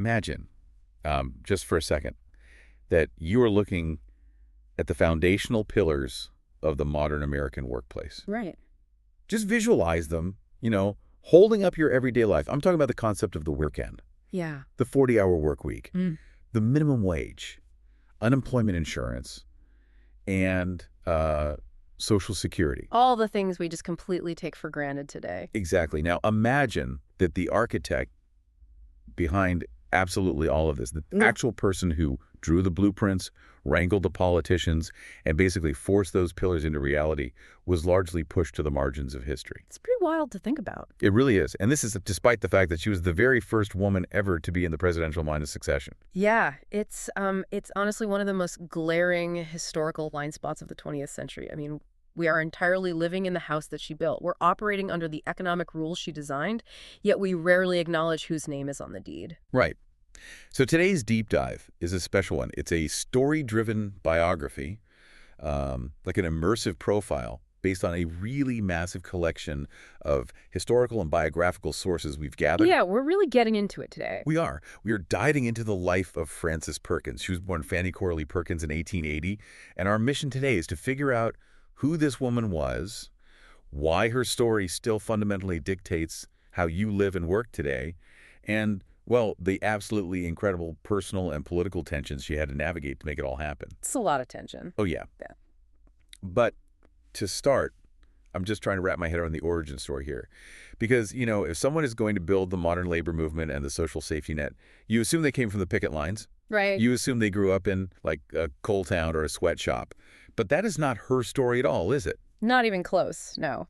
Imagine, just for a second, that you are looking at the foundational pillars of the modern American workplace. Right. Just visualize them, holding up your everyday life. I'm talking about the concept of the weekend, Yeah. the 40-hour work week, Mm. the minimum wage, unemployment insurance, and Social Security. All the things we just completely take for granted today. Exactly. Now, imagine that the architect behind absolutely all of this, the actual person who drew the blueprints, wrangled the politicians, and basically forced those pillars into reality was largely pushed to the margins of history. It's pretty wild to think about. It really is. And this is despite the fact that she was the very first woman ever to be in the presidential line of succession. Yeah, it's honestly one of the most glaring historical blind spots of the 20th century. I mean, we are entirely living in the house that she built. We're operating under the economic rules she designed, yet we rarely acknowledge whose name is on the deed. Right. So today's deep dive is a special one. It's a story-driven biography, like an immersive profile based on a really massive collection of historical and biographical sources we've gathered. Yeah, we're really getting into it today. We are. We are diving into the life of Frances Perkins. She was born Fannie Coralie Perkins in 1880, and our mission today is to figure out who this woman was, why her story still fundamentally dictates how you live and work today, and, well, the absolutely incredible personal and political tensions she had to navigate to make it all happen. It's a lot of tension. Oh, yeah. Yeah. But to start, I'm just trying to wrap my head around the origin story here. Because, if someone is going to build the modern labor movement and the social safety net, you assume they came from the picket lines. Right. You assume they grew up in, like, a coal town or a sweatshop. But that is not her story at all, is it? Not even close, no.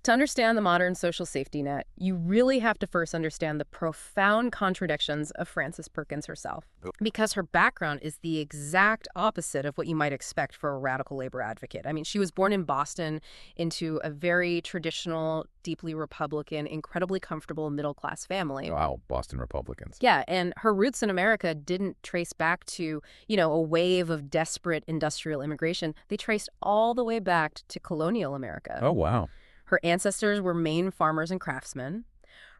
To understand the modern social safety net, you really have to first understand the profound contradictions of Frances Perkins herself. Because her background is the exact opposite of what you might expect for a radical labor advocate. I mean, she was born in Boston into a very traditional, deeply Republican, incredibly comfortable middle-class family. Wow, Boston Republicans. Yeah, and her roots in America didn't trace back to, a wave of desperate industrial immigration. They traced all the way back to colonial America. Oh, wow. Her ancestors were Maine farmers and craftsmen.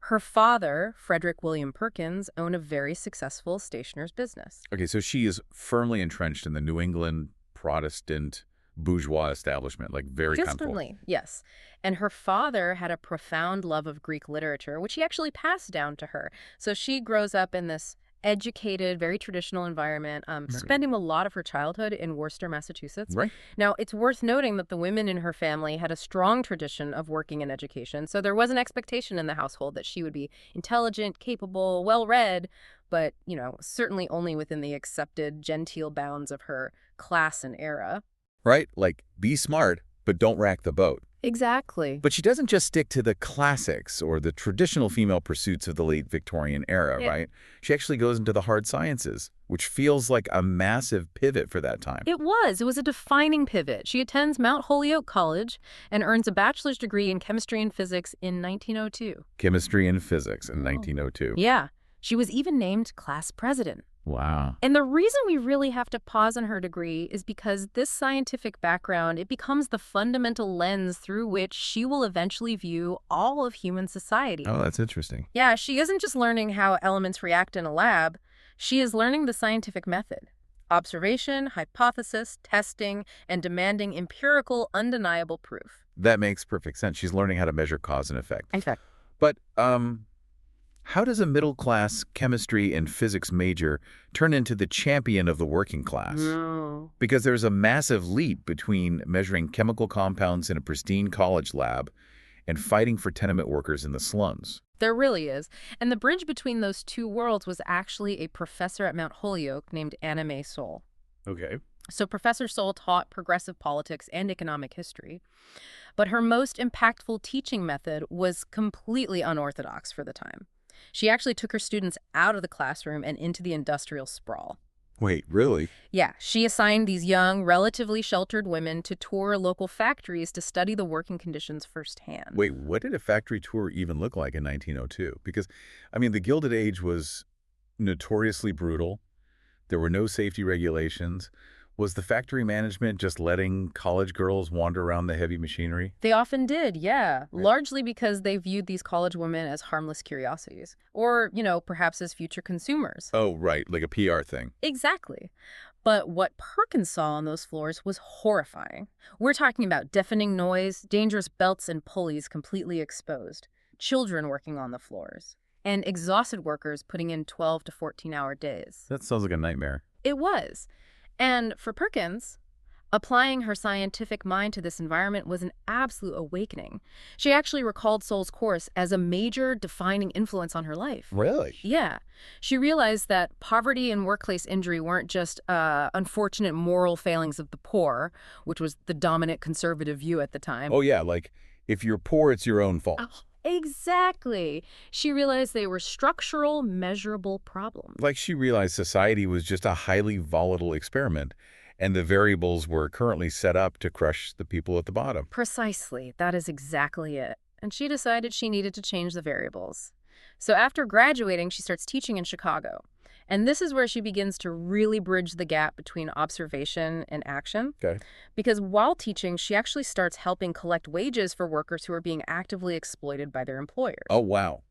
Her father, Frederick William Perkins, owned a very successful stationer's business. Okay, so she is firmly entrenched in the New England Protestant bourgeois establishment, like very comfortable. Firmly, yes. And her father had a profound love of Greek literature, which he actually passed down to her. So she grows up in this educated, very traditional environment, spending a lot of her childhood in Worcester, Massachusetts. Right. Now, it's worth noting that the women in her family had a strong tradition of working in education, so there was an expectation in the household that she would be intelligent, capable, well-read, but, certainly only within the accepted genteel bounds of her class and era. Right? Like, be smart, but don't rack the boat. Exactly. But she doesn't just stick to the classics or the traditional female pursuits of the late Victorian era, right? She actually goes into the hard sciences, which feels like a massive pivot for that time. It was a defining pivot. She attends Mount Holyoke College and earns a bachelor's degree in chemistry and physics in 1902. Chemistry and physics in 1902. Yeah. She was even named class president. Wow. And the reason we really have to pause on her degree is because this scientific background, it becomes the fundamental lens through which she will eventually view all of human society. Oh, that's interesting. Yeah, she isn't just learning how elements react in a lab. She is learning the scientific method. Observation, hypothesis, testing, and demanding empirical, undeniable proof. That makes perfect sense. She's learning how to measure cause and effect. In fact. But, how does a middle-class chemistry and physics major turn into the champion of the working class? No. Because there's a massive leap between measuring chemical compounds in a pristine college lab and fighting for tenement workers in the slums. There really is. And the bridge between those two worlds was actually a professor at Mount Holyoke named Anna May Soule. Okay. So Professor Soule taught progressive politics and economic history. But her most impactful teaching method was completely unorthodox for the time. She actually took her students out of the classroom and into the industrial sprawl. Wait, really? Yeah, she assigned these young, relatively sheltered women to tour local factories to study the working conditions firsthand. Wait, what did a factory tour even look like in 1902? Because, the Gilded Age was notoriously brutal. There were no safety regulations. Was the factory management just letting college girls wander around the heavy machinery? They often did, yeah, Right. largely because they viewed these college women as harmless curiosities, or, perhaps as future consumers. Oh, right, like a PR thing. Exactly. But what Perkins saw on those floors was horrifying. We're talking about deafening noise, dangerous belts and pulleys completely exposed, children working on the floors, and exhausted workers putting in 12 to 14-hour days. That sounds like a nightmare. It was. And for Perkins, applying her scientific mind to this environment was an absolute awakening. She actually recalled Soul's course as a major defining influence on her life. Really? Yeah. She realized that poverty and workplace injury weren't just unfortunate moral failings of the poor, which was the dominant conservative view at the time. Oh, yeah, like, if you're poor, it's your own fault. Oh, exactly. She realized they were structural, measurable problems. Like she realized society was just a highly volatile experiment, and the variables were currently set up to crush the people at the bottom. Precisely. That is exactly it. And she decided she needed to change the variables. So after graduating, she starts teaching in Chicago. And this is where she begins to really bridge the gap between observation and action. Okay. Because while teaching, she actually starts helping collect wages for workers who are being actively exploited by their employers. Oh, wow.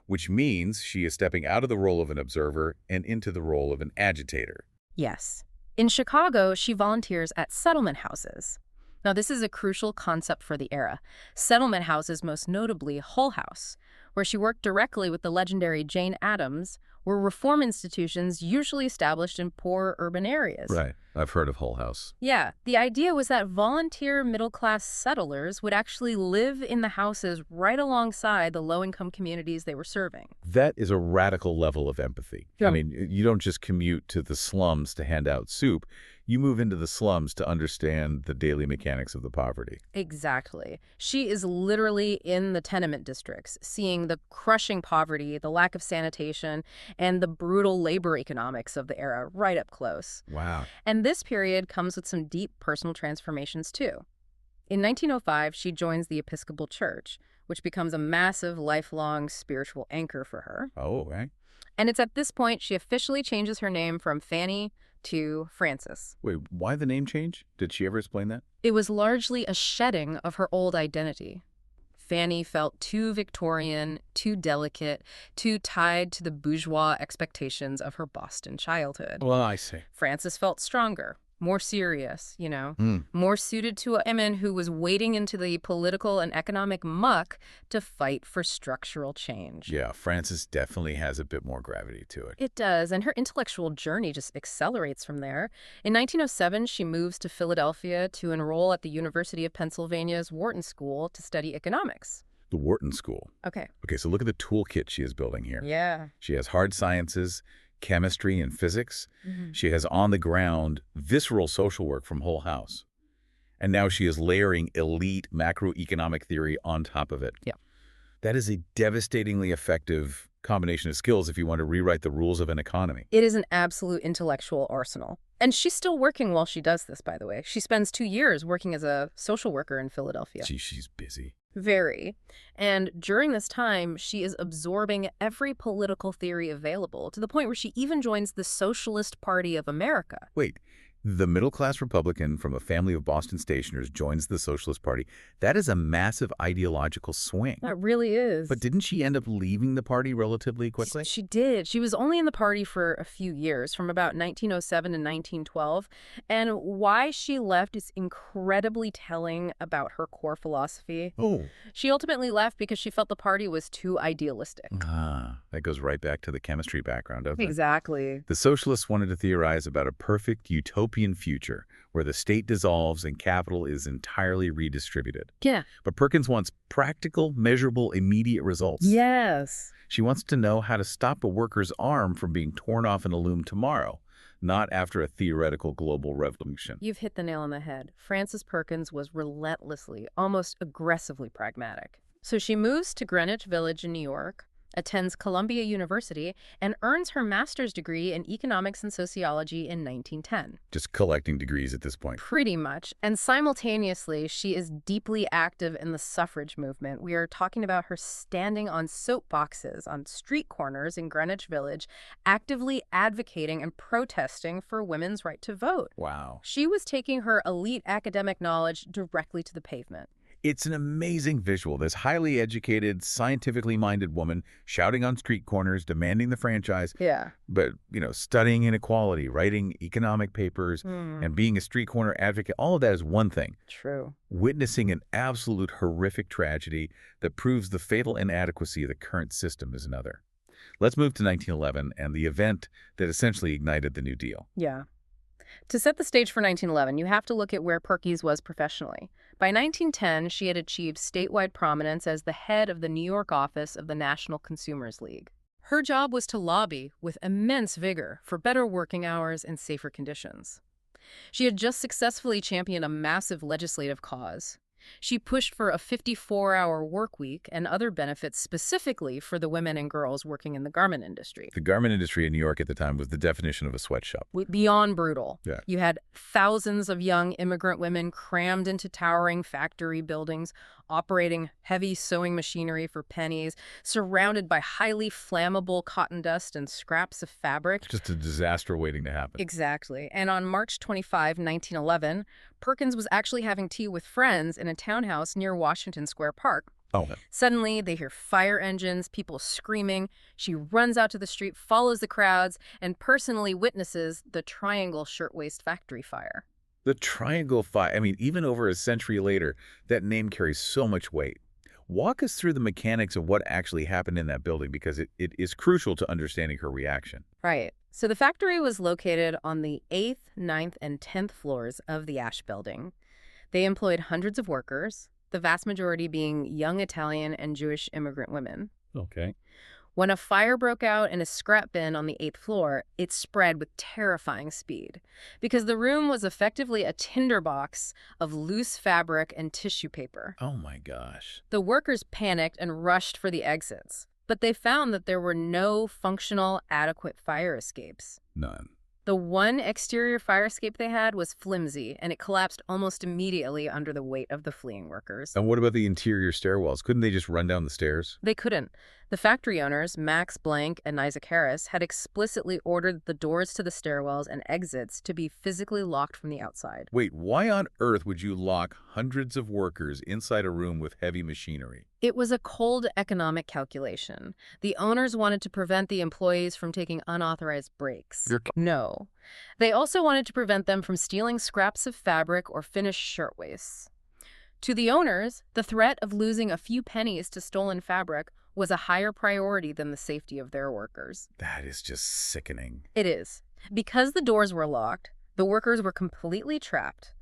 Which means she is stepping out of the role of an observer and into the role of an agitator. Yes. In Chicago, she volunteers at settlement houses. Now, this is a crucial concept for the era. Settlement houses, most notably Hull House, where she worked directly with the legendary Jane Addams, were reform institutions usually established in poor urban areas. Right. I've heard of Hull House. Yeah, the idea was that volunteer middle-class settlers would actually live in the houses right alongside the low-income communities they were serving. That is a radical level of empathy. Yeah. I mean, you don't just commute to the slums to hand out soup. You move into the slums to understand the daily mechanics of the poverty. Exactly. She is literally in the tenement districts, seeing the crushing poverty, the lack of sanitation, and the brutal labor economics of the era right up close. Wow. And this period comes with some deep personal transformations, too. In 1905, she joins the Episcopal Church, which becomes a massive, lifelong spiritual anchor for her. Oh, okay. And it's at this point she officially changes her name from Fanny to Frances. Wait, why the name change? Did she ever explain that? It was largely a shedding of her old identity. Fanny felt too Victorian, too delicate, too tied to the bourgeois expectations of her Boston childhood. Well, I see. Frances felt stronger, more serious, more suited to a woman who was wading into the political and economic muck to fight for structural change. Yeah, Frances definitely has a bit more gravity to it. It does, and her intellectual journey just accelerates from there. In 1907, she moves to Philadelphia to enroll at the University of Pennsylvania's Wharton School to study economics. The Wharton School. Okay. Okay, so look at the toolkit she is building here. Yeah. She has hard sciences, chemistry, and physics. She has on-the-ground, visceral social work from Hull House. And now she is layering elite macroeconomic theory on top of it. Yeah. That is a devastatingly effective combination of skills if you want to rewrite the rules of an economy. It is an absolute intellectual arsenal. And she's still working while she does this, by the way. She spends 2 years working as a social worker in Philadelphia. Gee, she's busy. Very. And during this time, she is absorbing every political theory available to the point where she even joins the Socialist Party of America. Wait, the middle-class Republican from a family of Boston stationers joins the Socialist Party. That is a massive ideological swing. That really is. But didn't she end up leaving the party relatively quickly? She did. She was only in the party for a few years, from about 1907 to 1912. And why she left is incredibly telling about her core philosophy. Oh. She ultimately left because she felt the party was too idealistic. Ah, that goes right back to the chemistry background, doesn't it? Exactly. The socialists wanted to theorize about a perfect utopian future where the state dissolves and capital is entirely redistributed. Yeah. But Perkins wants practical, measurable, immediate results. Yes. She wants to know how to stop a worker's arm from being torn off in a loom tomorrow, not after a theoretical global revolution. You've hit the nail on the head. Frances Perkins was relentlessly, almost aggressively pragmatic. So she moves to Greenwich Village in New York, attends Columbia University, and earns her master's degree in economics and sociology in 1910. Just collecting degrees at this point. Pretty much. And simultaneously, she is deeply active in the suffrage movement. We are talking about her standing on soapboxes on street corners in Greenwich Village, actively advocating and protesting for women's right to vote. Wow. She was taking her elite academic knowledge directly to the pavement. It's an amazing visual. This highly educated, scientifically minded woman shouting on street corners, demanding the franchise. Yeah. But, studying inequality, writing economic papers, and being a street corner advocate, all of that is one thing. True. Witnessing an absolute horrific tragedy that proves the fatal inadequacy of the current system is another. Let's move to 1911 and the event that essentially ignited the New Deal. Yeah. To set the stage for 1911, you have to look at where Perkins was professionally. By 1910, she had achieved statewide prominence as the head of the New York office of the National Consumers League. Her job was to lobby with immense vigor for better working hours and safer conditions. She had just successfully championed a massive legislative cause. She pushed for a 54-hour work week and other benefits specifically for the women and girls working in the garment industry. The garment industry in New York at the time was the definition of a sweatshop. Beyond brutal. Yeah. You had thousands of young immigrant women crammed into towering factory buildings, operating heavy sewing machinery for pennies, surrounded by highly flammable cotton dust and scraps of fabric. Just a disaster waiting to happen. Exactly. And on March 25, 1911, Perkins was actually having tea with friends in a townhouse near Washington Square Park. Oh. Suddenly, they hear fire engines, people screaming. She runs out to the street, follows the crowds, and personally witnesses the Triangle Shirtwaist Factory fire. The Triangle Fire, even over a century later, that name carries so much weight. Walk us through the mechanics of what actually happened in that building, because it is crucial to understanding her reaction. Right. So the factory was located on the 8th, 9th, and 10th floors of the Ash Building. They employed hundreds of workers, the vast majority being young Italian and Jewish immigrant women. Okay. When a fire broke out in a scrap bin on the 8th floor, it spread with terrifying speed because the room was effectively a tinderbox of loose fabric and tissue paper. Oh my gosh. The workers panicked and rushed for the exits, but they found that there were no functional, adequate fire escapes. None. The one exterior fire escape they had was flimsy, and it collapsed almost immediately under the weight of the fleeing workers. And what about the interior stairwells? Couldn't they just run down the stairs? They couldn't. The factory owners, Max Blank and Isaac Harris, had explicitly ordered the doors to the stairwells and exits to be physically locked from the outside. Wait, why on earth would you lock hundreds of workers inside a room with heavy machinery? It was a cold economic calculation. The owners wanted to prevent the employees from taking unauthorized breaks. No. They also wanted to prevent them from stealing scraps of fabric or finished shirtwaists. To the owners, the threat of losing a few pennies to stolen fabric was a higher priority than the safety of their workers. That is just sickening. It is. Because the doors were locked, the workers were completely trapped,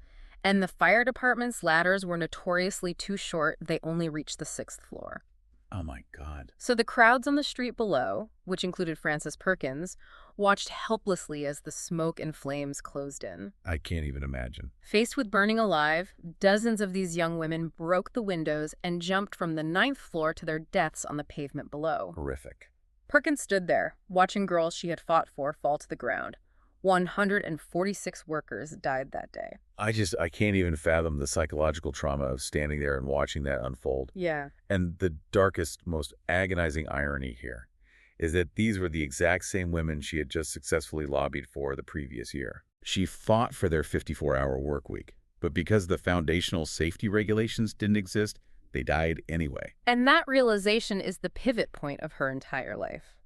and the fire department's ladders were notoriously too short. They only reached the 6th floor. Oh my God. So the crowds on the street below, which included Frances Perkins, watched helplessly as the smoke and flames closed in. I can't even imagine. Faced with burning alive, dozens of these young women broke the windows and jumped from the 9th floor to their deaths on the pavement below. Horrific. Perkins stood there, watching girls she had fought for fall to the ground. 146 workers died that day. I can't even fathom the psychological trauma of standing there and watching that unfold. Yeah. And the darkest, most agonizing irony here is that these were the exact same women she had just successfully lobbied for the previous year. She fought for their 54-hour work week, but because the foundational safety regulations didn't exist, they died anyway. And that realization is the pivot point of her entire life.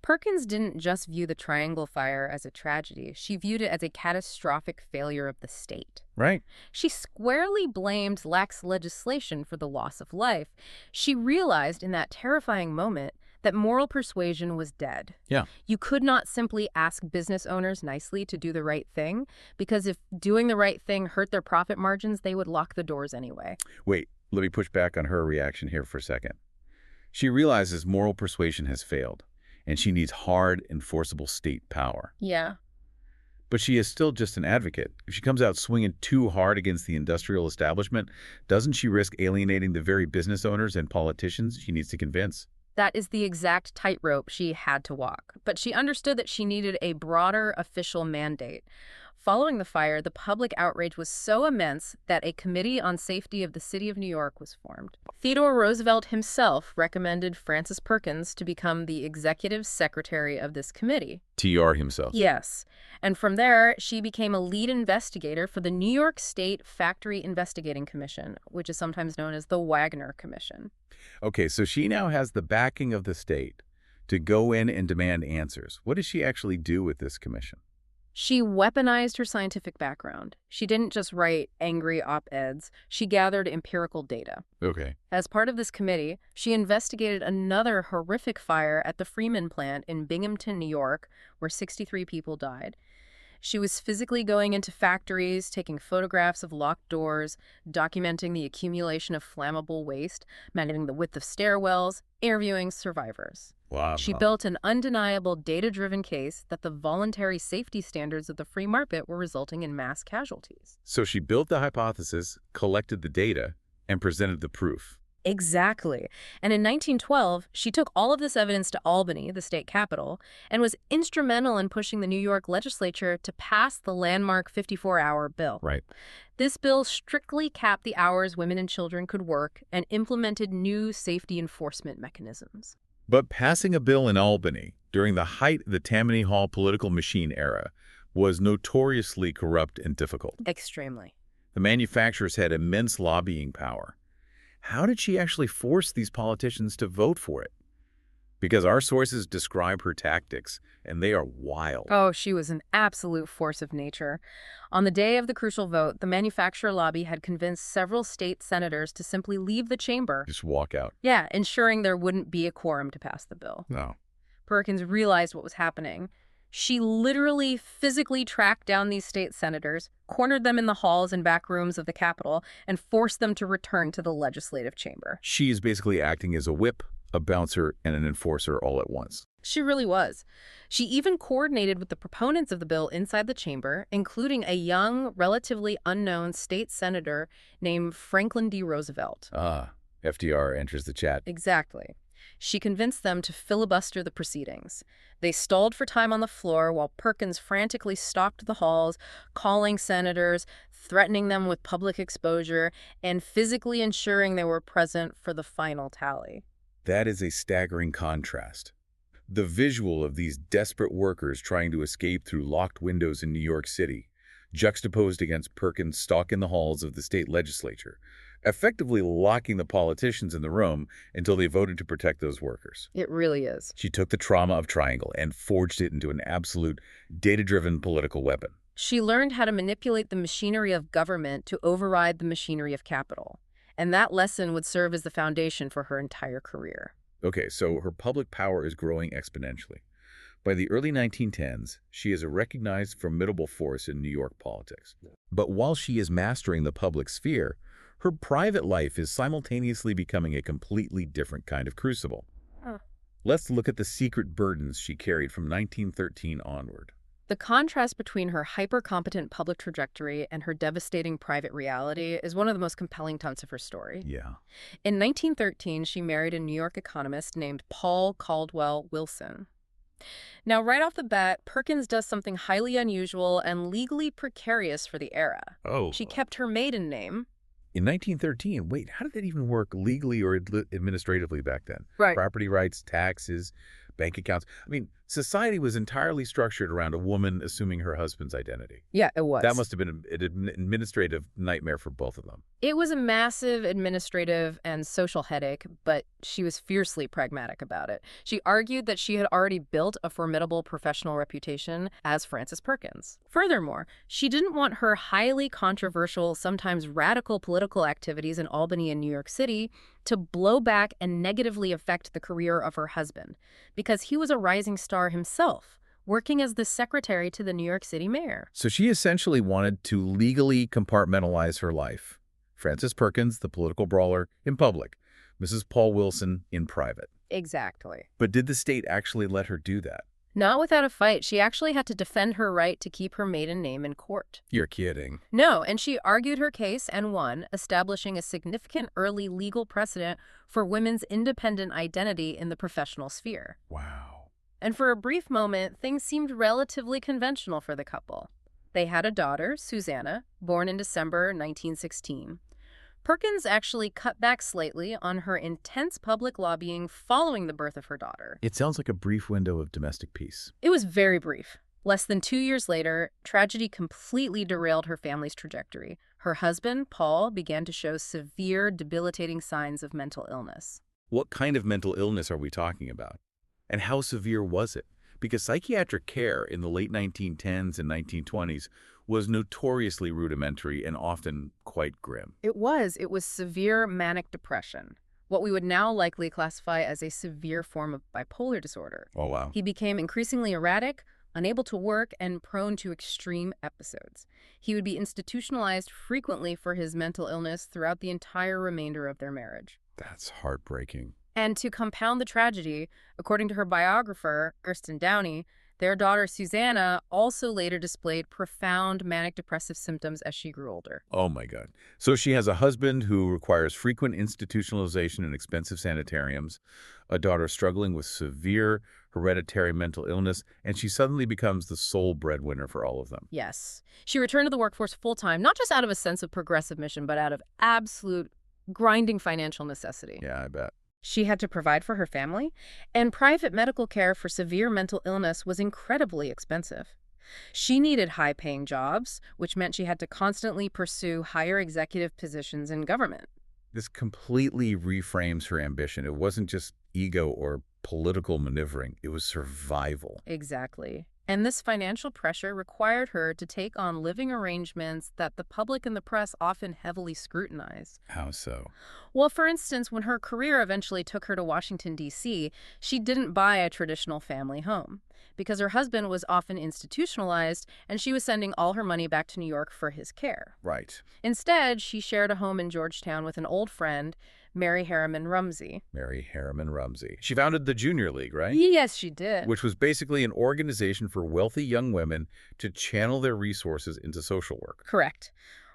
Perkins didn't just view the Triangle Fire as a tragedy. She viewed it as a catastrophic failure of the state. Right. She squarely blamed lax legislation for the loss of life. She realized in that terrifying moment that moral persuasion was dead. Yeah. You could not simply ask business owners nicely to do the right thing, because if doing the right thing hurt their profit margins, they would lock the doors anyway. Wait, let me push back on her reaction here for a second. She realizes moral persuasion has failed, and she needs hard, enforceable state power. Yeah. But she is still just an advocate. If she comes out swinging too hard against the industrial establishment, doesn't she risk alienating the very business owners and politicians she needs to convince? That is the exact tightrope she had to walk. But she understood that she needed a broader official mandate. Following the fire, the public outrage was so immense that a Committee on Safety of the City of New York was formed. Theodore Roosevelt himself recommended Frances Perkins to become the executive secretary of this committee. TR himself. Yes. And from there, she became a lead investigator for the New York State Factory Investigating Commission, which is sometimes known as the Wagner Commission. Okay, so she now has the backing of the state to go in and demand answers. What does she actually do with this commission? She weaponized her scientific background. She didn't just write angry op-eds. She gathered empirical data. Okay. As part of this committee, she investigated another horrific fire at the Freeman plant in Binghamton, New York, where 63 people died. She was physically going into factories, taking photographs of locked doors, documenting the accumulation of flammable waste, measuring the width of stairwells, interviewing survivors. Wow. She built an undeniable data-driven case that the voluntary safety standards of the free market were resulting in mass casualties. So she built the hypothesis, collected the data, and presented the proof. Exactly. And in 1912, she took all of this evidence to Albany, the state capital, and was instrumental in pushing the New York legislature to pass the landmark 54-hour bill. Right. This bill strictly capped the hours women and children could work and implemented new safety enforcement mechanisms. But passing a bill in Albany during the height of the Tammany Hall political machine era was notoriously corrupt and difficult. Extremely. The manufacturers had immense lobbying power. How did she actually force these politicians to vote for it? Because our sources describe her tactics, and they are wild. Oh, she was an absolute force of nature. On the day of the crucial vote, the manufacturer lobby had convinced several state senators to simply leave the chamber. Just walk out. Yeah, ensuring there wouldn't be a quorum to pass the bill. No. Perkins realized what was happening. She literally physically tracked down these state senators, cornered them in the halls and back rooms of the Capitol, and forced them to return to the legislative chamber. She is basically acting as a whip, a bouncer, and an enforcer all at once. She really was. She even coordinated with the proponents of the bill inside the chamber, including a young, relatively unknown state senator named Franklin D. Roosevelt. Ah, FDR enters the chat. Exactly. She convinced them to filibuster the proceedings. They stalled for time on the floor while Perkins frantically stalked the halls, calling senators, threatening them with public exposure, and physically ensuring they were present for the final tally. That is a staggering contrast. The visual of these desperate workers trying to escape through locked windows in New York City, juxtaposed against Perkins' stalk in the halls of the state legislature, effectively locking the politicians in the room until they voted to protect those workers. It really is. She took the trauma of Triangle and forged it into an absolute data-driven political weapon. She learned how to manipulate the machinery of government to override the machinery of capital. And that lesson would serve as the foundation for her entire career. Okay, so her public power is growing exponentially. By the early 1910s, she is a recognized formidable force in New York politics. But while she is mastering the public sphere, her private life is simultaneously becoming a completely different kind of crucible. Let's look at the secret burdens she carried from 1913 onward. The contrast between her hyper-competent public trajectory and her devastating private reality is one of the most compelling tenets of her story. Yeah. In 1913, she married a New York economist named Paul Caldwell Wilson. Now, right off the bat, Perkins does something highly unusual and legally precarious for the era. Oh. She kept her maiden name. In 1913, wait, how did that even work legally or administratively back then? Right. Property rights, taxes, bank accounts. I mean, society was entirely structured around a woman assuming her husband's identity. Yeah, it was. That must have been an administrative nightmare for both of them. It was a massive administrative and social headache, but she was fiercely pragmatic about it. She argued that she had already built a formidable professional reputation as Frances Perkins. Furthermore, she didn't want her highly controversial, sometimes radical political activities in Albany and New York City to blow back and negatively affect the career of her husband, because he was a rising star himself, working as the secretary to the New York City mayor. So she essentially wanted to legally compartmentalize her life. Frances Perkins, the political brawler, in public. Mrs. Paul Wilson in private. Exactly. But did the state actually let her do that? Not without a fight. She actually had to defend her right to keep her maiden name in court. You're kidding. No, and she argued her case and won, establishing a significant early legal precedent for women's independent identity in the professional sphere. Wow. And for a brief moment, things seemed relatively conventional for the couple. They had a daughter, Susanna, born in December 1916. Perkins actually cut back slightly on her intense public lobbying following the birth of her daughter. It sounds like a brief window of domestic peace. It was very brief. Less than 2 years later, tragedy completely derailed her family's trajectory. Her husband, Paul, began to show severe, debilitating signs of mental illness. What kind of mental illness are we talking about? And how severe was it? Because psychiatric care in the late 1910s and 1920s was notoriously rudimentary and often quite grim. It was severe manic depression, what we would now likely classify as a severe form of bipolar disorder. Oh, wow. He became increasingly erratic, unable to work, and prone to extreme episodes. He would be institutionalized frequently for his mental illness throughout the entire remainder of their marriage. That's heartbreaking. And to compound the tragedy, according to her biographer, Kirsten Downey, their daughter Susanna also later displayed profound manic depressive symptoms as she grew older. Oh, my God. So she has a husband who requires frequent institutionalization in expensive sanitariums, a daughter struggling with severe hereditary mental illness, and she suddenly becomes the sole breadwinner for all of them. Yes. She returned to the workforce full-time, not just out of a sense of progressive mission, but out of absolute grinding financial necessity. Yeah, I bet. She had to provide for her family, and private medical care for severe mental illness was incredibly expensive. She needed high-paying jobs, which meant she had to constantly pursue higher executive positions in government. This completely reframes her ambition. It wasn't just ego or political maneuvering. It was survival. Exactly. And this financial pressure required her to take on living arrangements that the public and the press often heavily scrutinized. How so? Well, for instance, when her career eventually took her to Washington, D.C., she didn't buy a traditional family home because her husband was often institutionalized and she was sending all her money back to New York for his care. Right. Instead, she shared a home in Georgetown with an old friend, Mary Harriman Rumsey. Mary Harriman Rumsey. She founded the Junior League, right? Yes, she did. Which was basically an organization for wealthy young women to channel their resources into social work. Correct.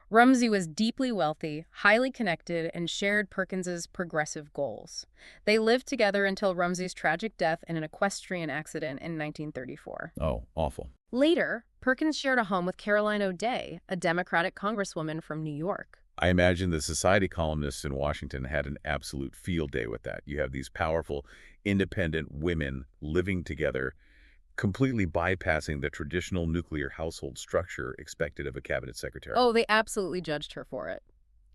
Rumsey was deeply wealthy, highly connected, and shared Perkins's progressive goals. They lived together until Rumsey's tragic death in an equestrian accident in 1934. Oh, awful. Later, Perkins shared a home with Caroline O'Day, a Democratic congresswoman from New York. I imagine the society columnists in Washington had an absolute field day with that. You have these powerful, independent women living together, completely bypassing the traditional nuclear household structure expected of a cabinet secretary. Oh, they absolutely judged her for it.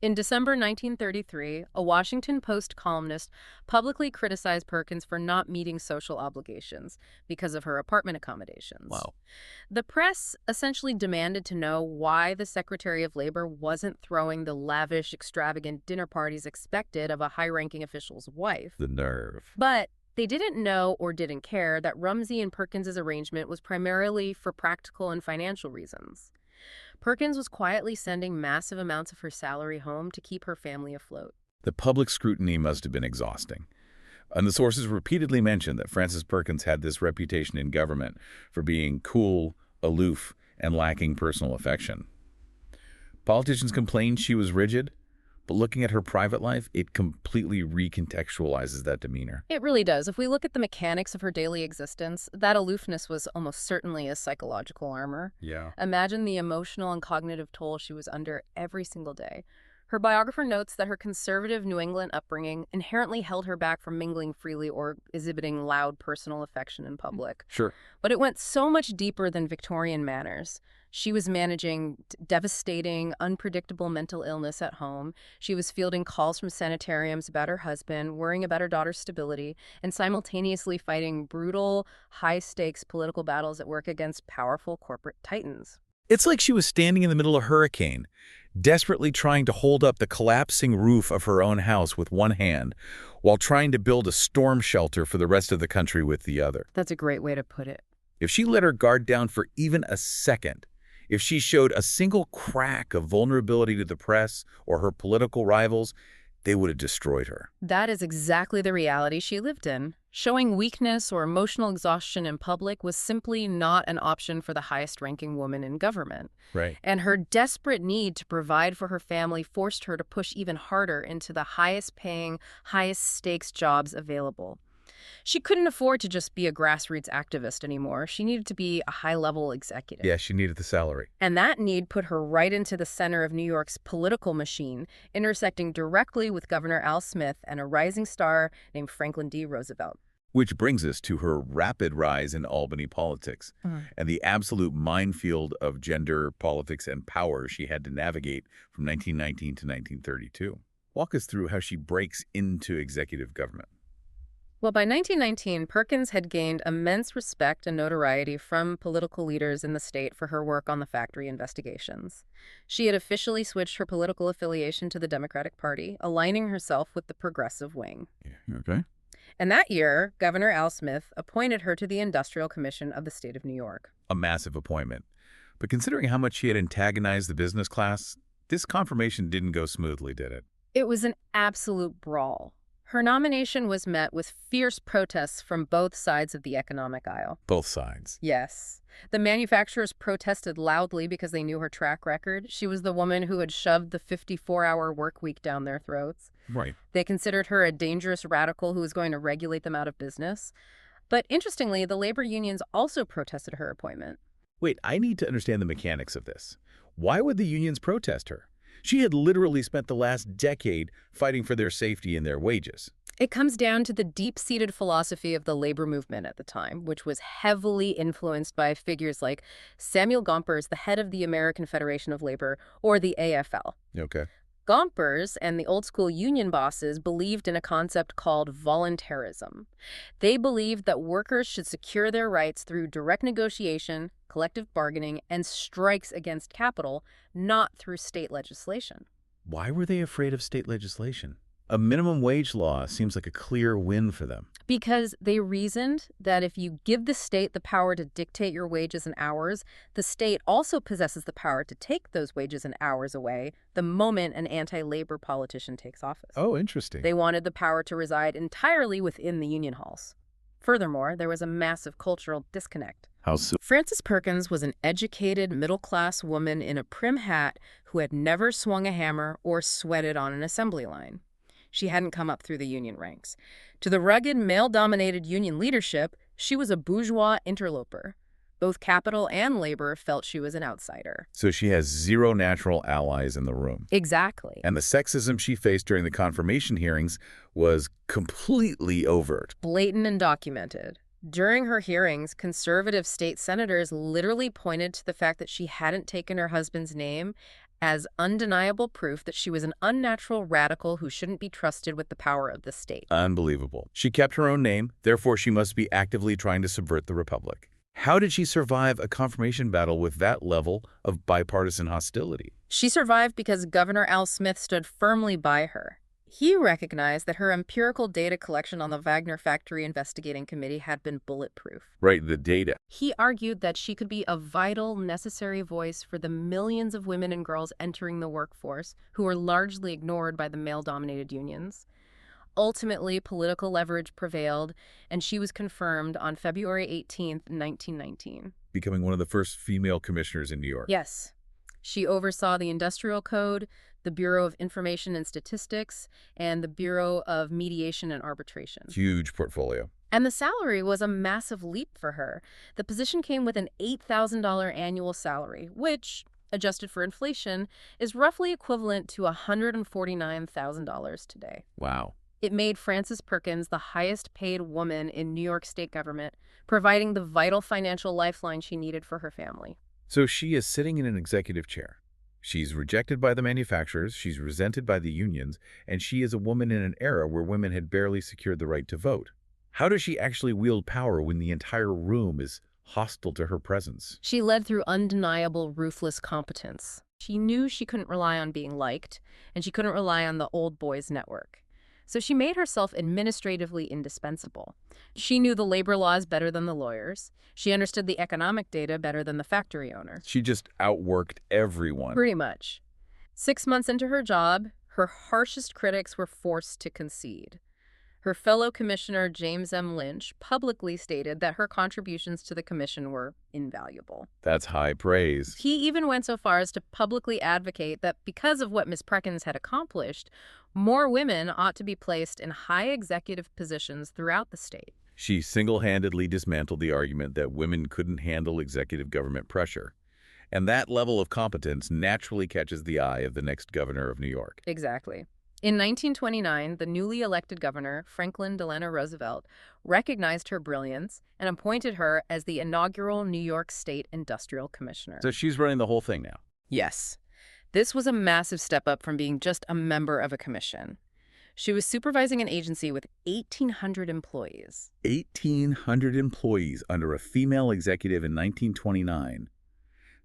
In December 1933, a Washington Post columnist publicly criticized Perkins for not meeting social obligations because of her apartment accommodations. Wow. The press essentially demanded to know why the Secretary of Labor wasn't throwing the lavish, extravagant dinner parties expected of a high-ranking official's wife. The nerve. But they didn't know or didn't care that Rumsey and Perkins's arrangement was primarily for practical and financial reasons. Perkins was quietly sending massive amounts of her salary home to keep her family afloat. The public scrutiny must have been exhausting. And the sources repeatedly mentioned that Frances Perkins had this reputation in government for being cool, aloof, and lacking personal affection. Politicians complained she was rigid, but looking at her private life, it completely recontextualizes that demeanor. It really does. If we look at the mechanics of her daily existence, that aloofness was almost certainly a psychological armor. Yeah. Imagine the emotional and cognitive toll she was under every single day. Her biographer notes that her conservative New England upbringing inherently held her back from mingling freely or exhibiting loud personal affection in public. Sure. But it went so much deeper than Victorian manners. She was managing devastating, unpredictable mental illness at home. She was fielding calls from sanitariums about her husband, worrying about her daughter's stability, and simultaneously fighting brutal, high-stakes political battles at work against powerful corporate titans. It's like she was standing in the middle of a hurricane, desperately trying to hold up the collapsing roof of her own house with one hand, while trying to build a storm shelter for the rest of the country with the other. That's a great way to put it. If she let her guard down for even a second, if she showed a single crack of vulnerability to the press or her political rivals, they would have destroyed her. That is exactly the reality she lived in. Showing weakness or emotional exhaustion in public was simply not an option for the highest-ranking woman in government. Right. And her desperate need to provide for her family forced her to push even harder into the highest-paying, highest-stakes jobs available. She couldn't afford to just be a grassroots activist anymore. She needed to be a high-level executive. Yeah, she needed the salary. And that need put her right into the center of New York's political machine, intersecting directly with Governor Al Smith and a rising star named Franklin D. Roosevelt. Which brings us to her rapid rise in Albany politics and the absolute minefield of gender politics and power she had to navigate from 1919 to 1932. Walk us through how she breaks into executive government. Well, by 1919, Perkins had gained immense respect and notoriety from political leaders in the state for her work on the factory investigations. She had officially switched her political affiliation to the Democratic Party, aligning herself with the progressive wing. Okay. And that year, Governor Al Smith appointed her to the Industrial Commission of the state of New York. A massive appointment. But considering how much she had antagonized the business class, this confirmation didn't go smoothly, did it? It was an absolute brawl. Her nomination was met with fierce protests from both sides of the economic aisle. Both sides. Yes. The manufacturers protested loudly because they knew her track record. She was the woman who had shoved the 54-hour work week down their throats. Right. They considered her a dangerous radical who was going to regulate them out of business. But interestingly, the labor unions also protested her appointment. Wait, I need to understand the mechanics of this. Why would the unions protest her? She had literally spent the last decade fighting for their safety and their wages. It comes down to the deep-seated philosophy of the labor movement at the time, which was heavily influenced by figures like Samuel Gompers, the head of the American Federation of Labor, or the AFL. Okay. Gompers and the old-school union bosses believed in a concept called voluntarism. They believed that workers should secure their rights through direct negotiation, collective bargaining, and strikes against capital, not through state legislation. Why were they afraid of state legislation? A minimum wage law seems like a clear win for them. Because they reasoned that if you give the state the power to dictate your wages and hours, the state also possesses the power to take those wages and hours away the moment an anti-labor politician takes office. Oh, interesting. They wanted the power to reside entirely within the union halls. Furthermore, there was a massive cultural disconnect. How so? Frances Perkins was an educated, middle-class woman in a prim hat who had never swung a hammer or sweated on an assembly line. She hadn't come up through the union ranks. To the rugged, male-dominated union leadership, she was a bourgeois interloper. Both capital and labor felt she was an outsider. So she has zero natural allies in the room. Exactly. And the sexism she faced during the confirmation hearings was completely overt. Blatant and documented. During her hearings, conservative state senators literally pointed to the fact that she hadn't taken her husband's name as undeniable proof that she was an unnatural radical who shouldn't be trusted with the power of the state. Unbelievable. She kept her own name, therefore she must be actively trying to subvert the republic. How did she survive a confirmation battle with that level of bipartisan hostility? She survived because Governor Al Smith stood firmly by her. He recognized that her empirical data collection on the Wagner Factory Investigating Committee had been bulletproof. Right, the data. He argued that she could be a vital, necessary voice for the millions of women and girls entering the workforce who were largely ignored by the male-dominated unions. Ultimately, political leverage prevailed, and she was confirmed on February 18, 1919. Becoming one of the first female commissioners in New York. Yes. She oversaw the Industrial Code, the Bureau of Information and Statistics, and the Bureau of Mediation and Arbitration. Huge portfolio. And the salary was a massive leap for her. The position came with an $8,000 annual salary, which, adjusted for inflation, is roughly equivalent to $149,000 today. Wow. It made Frances Perkins the highest-paid woman in New York state government, providing the vital financial lifeline she needed for her family. So she is sitting in an executive chair. She's rejected by the manufacturers, she's resented by the unions, and she is a woman in an era where women had barely secured the right to vote. How does she actually wield power when the entire room is hostile to her presence? She led through undeniable, ruthless competence. She knew she couldn't rely on being liked, and she couldn't rely on the old boys network. So she made herself administratively indispensable. She knew the labor laws better than the lawyers. She understood the economic data better than the factory owner. She just outworked everyone. Pretty much. 6 months into her job, her harshest critics were forced to concede. Her fellow commissioner, James M. Lynch, publicly stated that her contributions to the commission were invaluable. That's high praise. He even went so far as to publicly advocate that because of what Miss Perkins had accomplished, more women ought to be placed in high executive positions throughout the state. She single-handedly dismantled the argument that women couldn't handle executive government pressure. And that level of competence naturally catches the eye of the next governor of New York. Exactly. In 1929, the newly elected governor, Franklin Delano Roosevelt, recognized her brilliance and appointed her as the inaugural New York State Industrial Commissioner. So she's running the whole thing now. Yes. This was a massive step up from being just a member of a commission. She was supervising an agency with 1,800 employees. 1,800 employees under a female executive in 1929.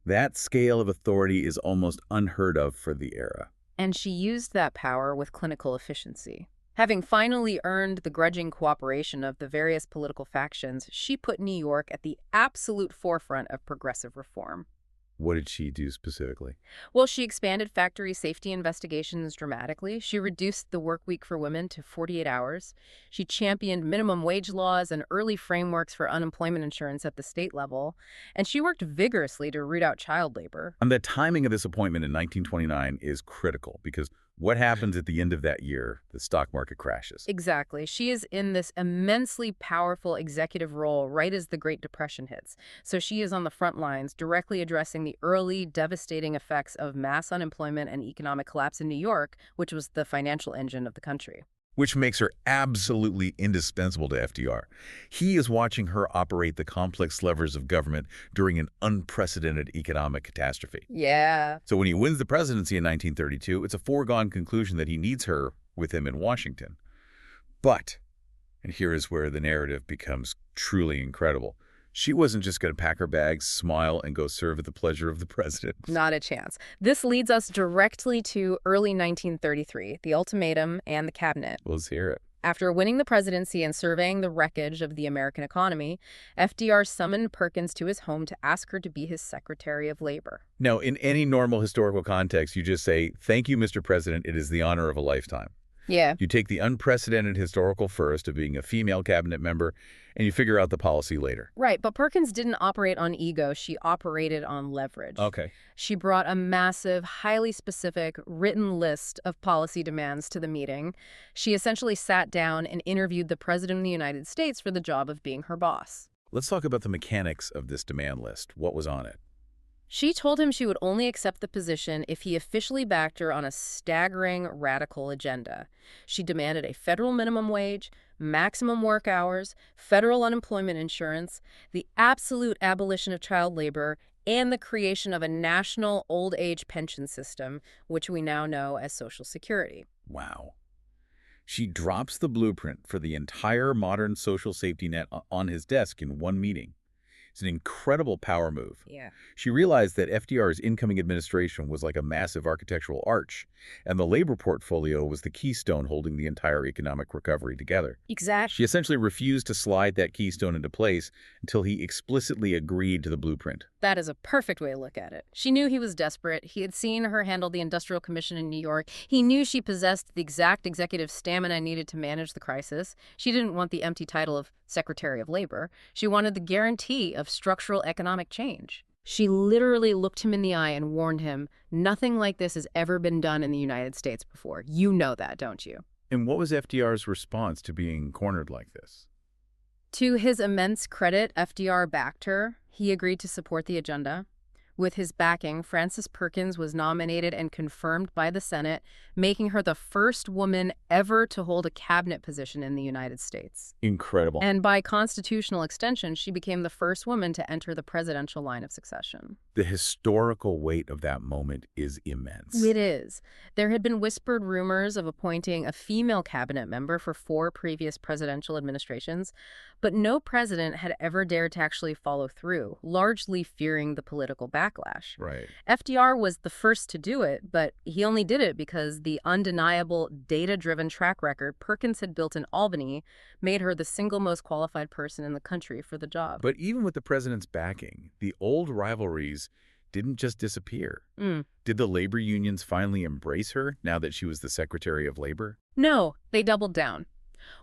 That scale of authority is almost unheard of for the era. And she used that power with clinical efficiency. Having finally earned the grudging cooperation of the various political factions, she put New York at the absolute forefront of progressive reform. What did she do specifically? Well, she expanded factory safety investigations dramatically. She reduced the work week for women to 48 hours. She championed minimum wage laws and early frameworks for unemployment insurance at the state level. And she worked vigorously to root out child labor. And the timing of this appointment in 1929 is critical because what happens at the end of that year? The stock market crashes. Exactly. She is in this immensely powerful executive role right as the Great Depression hits. So she is on the front lines, directly addressing the early devastating effects of mass unemployment and economic collapse in New York, which was the financial engine of the country. Which makes her absolutely indispensable to FDR. He is watching her operate the complex levers of government during an unprecedented economic catastrophe. Yeah. So when he wins the presidency in 1932, it's a foregone conclusion that he needs her with him in Washington. But, and here is where the narrative becomes truly incredible, she wasn't just going to pack her bags, smile, and go serve at the pleasure of the president. Not a chance. This leads us directly to early 1933, the ultimatum and the cabinet. Let's hear it. After winning the presidency and surveying the wreckage of the American economy, FDR summoned Perkins to his home to ask her to be his Secretary of Labor. Now, in any normal historical context, you just say, "Thank you, Mr. President. It is the honor of a lifetime." Yeah. You take the unprecedented historical first of being a female cabinet member, and you figure out the policy later. Right, but Perkins didn't operate on ego. She operated on leverage. Okay. She brought a massive, highly specific, written list of policy demands to the meeting. She essentially sat down and interviewed the President of the United States for the job of being her boss. Let's talk about the mechanics of this demand list. What was on it? She told him she would only accept the position if he officially backed her on a staggering, radical agenda. She demanded a federal minimum wage, maximum work hours, federal unemployment insurance, the absolute abolition of child labor, and the creation of a national old age pension system, which we now know as Social Security. Wow. She drops the blueprint for the entire modern social safety net on his desk in one meeting. It's an incredible power move. Yeah. She realized that FDR's incoming administration was like a massive architectural arch, and the labor portfolio was the keystone holding the entire economic recovery together. Exactly. She essentially refused to slide that keystone into place until he explicitly agreed to the blueprint. That is a perfect way to look at it. She knew he was desperate. He had seen her handle the Industrial Commission in New York. He knew she possessed the exact executive stamina needed to manage the crisis. She didn't want the empty title of Secretary of Labor. She wanted the guarantee of structural economic change. She literally looked him in the eye and warned him, nothing like this has ever been done in the United States before. You know that, don't you? And what was FDR's response to being cornered like this? To his immense credit, FDR backed her. He agreed to support the agenda. With his backing, Frances Perkins was nominated and confirmed by the Senate, making her the first woman ever to hold a cabinet position in the United States. Incredible. And by constitutional extension, she became the first woman to enter the presidential line of succession. The historical weight of that moment is immense. It is. There had been whispered rumors of appointing a female cabinet member for 4 previous presidential administrations, but no president had ever dared to actually follow through, largely fearing the political backlash. Right. FDR was the first to do it, but he only did it because the undeniable data-driven track record Perkins had built in Albany made her the single most qualified person in the country for the job. But even with the president's backing, the old rivalries didn't just disappear. Did the labor unions finally embrace her now that she was the Secretary of Labor? No, they doubled down.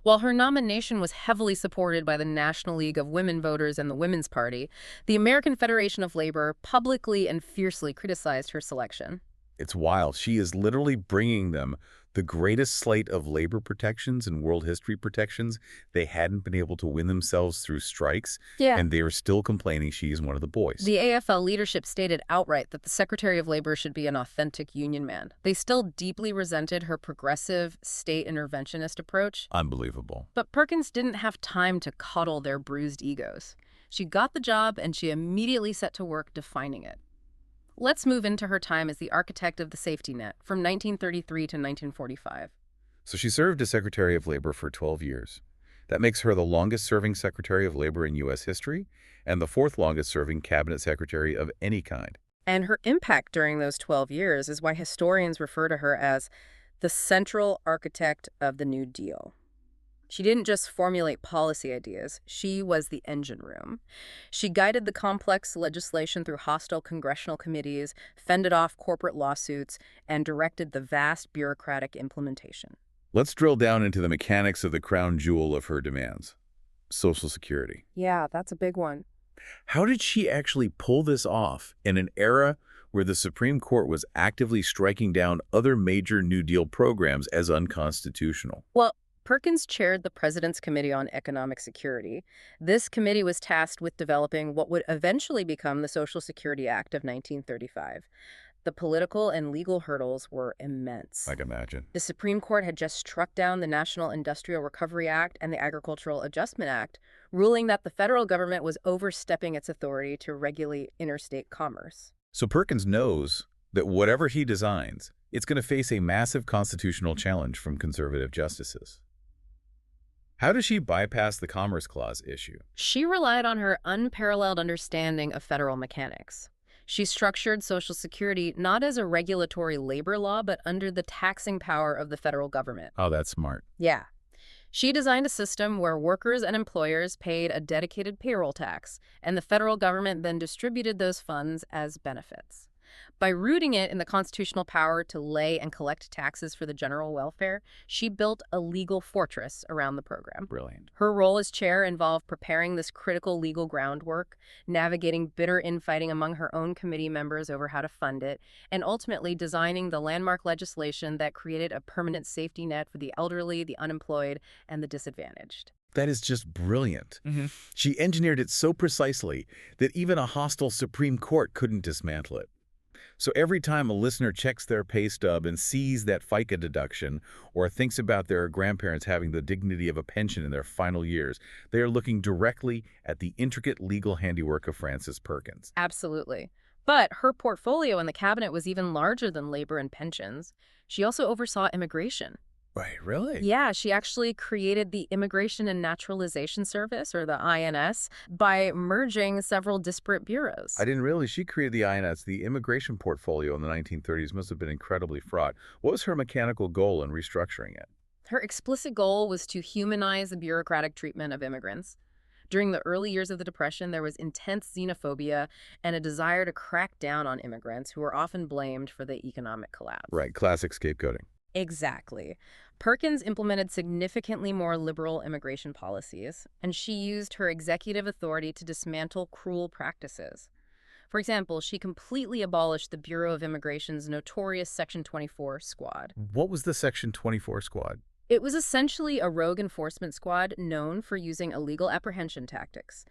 While her nomination was heavily supported by the National League of Women Voters and the Women's Party, the American Federation of Labor publicly and fiercely criticized her selection. It's wild. She is literally bringing them the greatest slate of labor protections and world history protections. They hadn't been able to win themselves through strikes, Yeah. and they are still complaining she is one of the boys. The AFL leadership stated outright that the Secretary of Labor should be an authentic union man. They still deeply resented her progressive, state interventionist approach. Unbelievable. But Perkins didn't have time to coddle their bruised egos. She got the job, and she immediately set to work defining it. Let's move into her time as the architect of the safety net from 1933 to 1945. So she served as Secretary of Labor for 12 years. That makes her the longest-serving Secretary of Labor in U.S. history and the fourth longest-serving cabinet secretary of any kind. And her impact during those 12 years is why historians refer to her as the central architect of the New Deal. She didn't just formulate policy ideas, she was the engine room. She guided the complex legislation through hostile congressional committees, fended off corporate lawsuits, and directed the vast bureaucratic implementation. Let's drill down into the mechanics of the crown jewel of her demands, Social Security. Yeah, that's a big one. How did she actually pull this off in an era where the Supreme Court was actively striking down other major New Deal programs as unconstitutional? Well, Perkins chaired the President's Committee on Economic Security. This committee was tasked with developing what would eventually become the Social Security Act of 1935. The political and legal hurdles were immense. I can imagine. The Supreme Court had just struck down the National Industrial Recovery Act and the Agricultural Adjustment Act, ruling that the federal government was overstepping its authority to regulate interstate commerce. So Perkins knows that whatever he designs, it's going to face a massive constitutional challenge from conservative justices. How does she bypass the Commerce Clause issue? She relied on her unparalleled understanding of federal mechanics. She structured Social Security not as a regulatory labor law, but under the taxing power of the federal government. Oh, that's smart. Yeah. She designed a system where workers and employers paid a dedicated payroll tax, and the federal government then distributed those funds as benefits. By rooting it in the constitutional power to lay and collect taxes for the general welfare, she built a legal fortress around the program. Brilliant. Her role as chair involved preparing this critical legal groundwork, navigating bitter infighting among her own committee members over how to fund it, and ultimately designing the landmark legislation that created a permanent safety net for the elderly, the unemployed, and the disadvantaged. That is just brilliant. She engineered it so precisely that even a hostile Supreme Court couldn't dismantle it. So every time a listener checks their pay stub and sees that FICA deduction or thinks about their grandparents having the dignity of a pension in their final years, they are looking directly at the intricate legal handiwork of Frances Perkins. Absolutely. But her portfolio in the cabinet was even larger than labor and pensions. She also oversaw immigration. Right, really? Yeah, she actually created the Immigration and Naturalization Service, or the INS, by merging several disparate bureaus. I didn't realize she created the INS. The immigration portfolio in the 1930s must have been incredibly fraught. What was her mechanical goal in restructuring it? Her explicit goal was to humanize the bureaucratic treatment of immigrants. During the early years of the Depression, there was intense xenophobia and a desire to crack down on immigrants who were often blamed for the economic collapse. Right, classic scapegoating. Exactly. Perkins implemented significantly more liberal immigration policies, and she used her executive authority to dismantle cruel practices. For example, she completely abolished the Bureau of Immigration's notorious Section 24 squad. What was the Section 24 squad? It was essentially a rogue enforcement squad known for using illegal apprehension tactics.